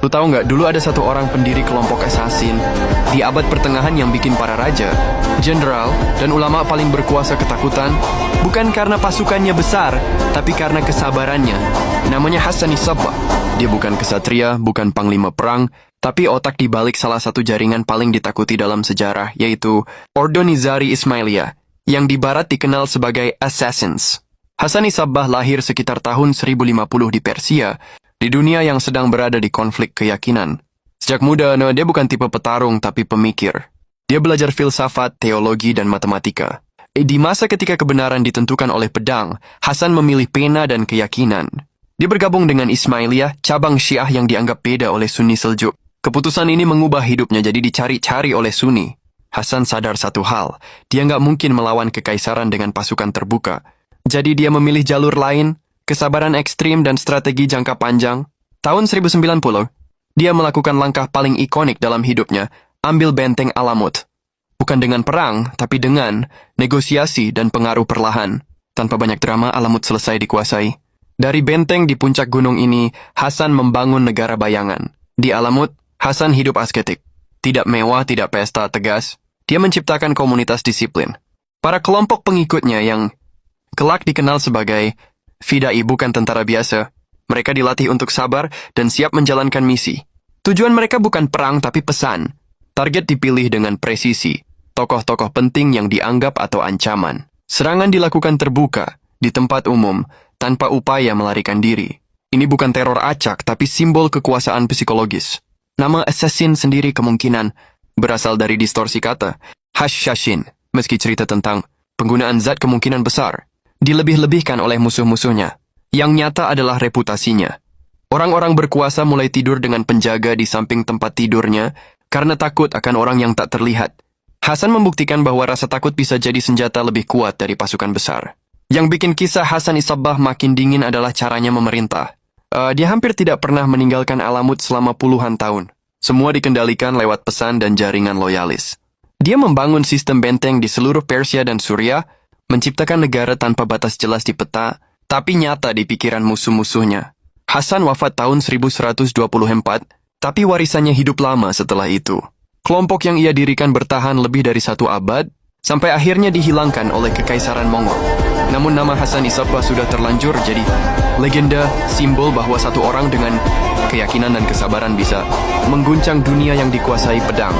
Lu tahu nggak, dulu ada satu orang pendiri kelompok assassin di abad pertengahan yang bikin para raja, jenderal, dan ulama paling berkuasa ketakutan, bukan karena pasukannya besar, tapi karena kesabarannya. Namanya Hassan Sabbah. Dia bukan kesatria, bukan panglima perang, tapi otak di balik salah satu jaringan paling ditakuti dalam sejarah, yaitu Ordo Nizari Ismailiyah, yang di barat dikenal sebagai Assassins. Hassan Sabbah lahir sekitar tahun 1050 di Persia, di dunia yang sedang berada di konflik keyakinan. Sejak muda, dia bukan tipe petarung tapi pemikir. Dia belajar filsafat, teologi, dan matematika. Di masa ketika kebenaran ditentukan oleh pedang, Hassan memilih pena dan keyakinan. Dia bergabung dengan Ismailiyah, cabang Syiah yang dianggap beda oleh Sunni Seljuk. Keputusan ini mengubah hidupnya jadi dicari-cari oleh Sunni. Hassan sadar satu hal, dia nggak mungkin melawan kekaisaran dengan pasukan terbuka. Jadi dia memilih jalur lain, kesabaran ekstrim dan strategi jangka panjang. Tahun 1090, dia melakukan langkah paling ikonik dalam hidupnya, ambil benteng Alamut. Bukan dengan perang, tapi dengan negosiasi dan pengaruh perlahan. Tanpa banyak drama, Alamut selesai dikuasai. Dari benteng di puncak gunung ini, Hassan membangun negara bayangan. Di Alamut, Hassan hidup asketik. Tidak mewah, tidak pesta, tegas. Dia menciptakan komunitas disiplin. Para kelompok pengikutnya yang kelak dikenal sebagai Fidai bukan tentara biasa. Mereka dilatih untuk sabar dan siap menjalankan misi. Tujuan mereka bukan perang tapi pesan. Target dipilih dengan presisi. Tokoh-tokoh penting yang dianggap atau ancaman. Serangan dilakukan terbuka, di tempat umum, tanpa upaya melarikan diri. Ini bukan teror acak, tapi simbol kekuasaan psikologis. Nama assassin sendiri kemungkinan berasal dari distorsi kata, Hashashin, meski cerita tentang penggunaan zat kemungkinan besar, dilebih-lebihkan oleh musuh-musuhnya. Yang nyata adalah reputasinya. Orang-orang berkuasa mulai tidur dengan penjaga di samping tempat tidurnya, karena takut akan orang yang tak terlihat. Hassan membuktikan bahwa rasa takut bisa jadi senjata lebih kuat dari pasukan besar. Yang bikin kisah Hassan Sabbah makin dingin adalah caranya memerintah. Dia hampir tidak pernah meninggalkan Alamut selama puluhan tahun. Semua dikendalikan lewat pesan dan jaringan loyalis. Dia membangun sistem benteng di seluruh Persia dan Suriah, menciptakan negara tanpa batas jelas di peta, tapi nyata di pikiran musuh-musuhnya. Hassan wafat tahun 1124, tapi warisannya hidup lama setelah itu. Kelompok yang ia dirikan bertahan lebih dari 1 abad, sampai akhirnya dihilangkan oleh Kekaisaran Mongol. Namun nama Hassan Sabbah sudah terlanjur jadi legenda, simbol bahwa satu orang dengan keyakinan dan kesabaran bisa mengguncang dunia yang dikuasai pedang.